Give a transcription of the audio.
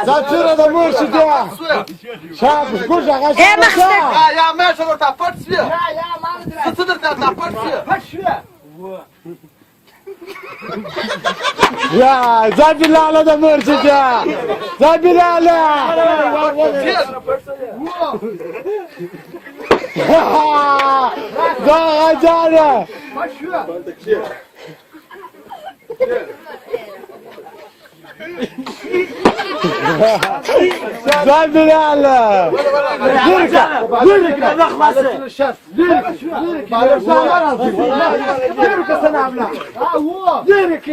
Zatura da mursi dia. Şap, kuca kaç. Ya meşhur ta fırsıyor. Sıtıdır ta fırsıyor. Ya, Zabilala da mursi dia. Zabilala. Da acayip. Zabilala. Zırka bakması. Zırka sana abla. Zırka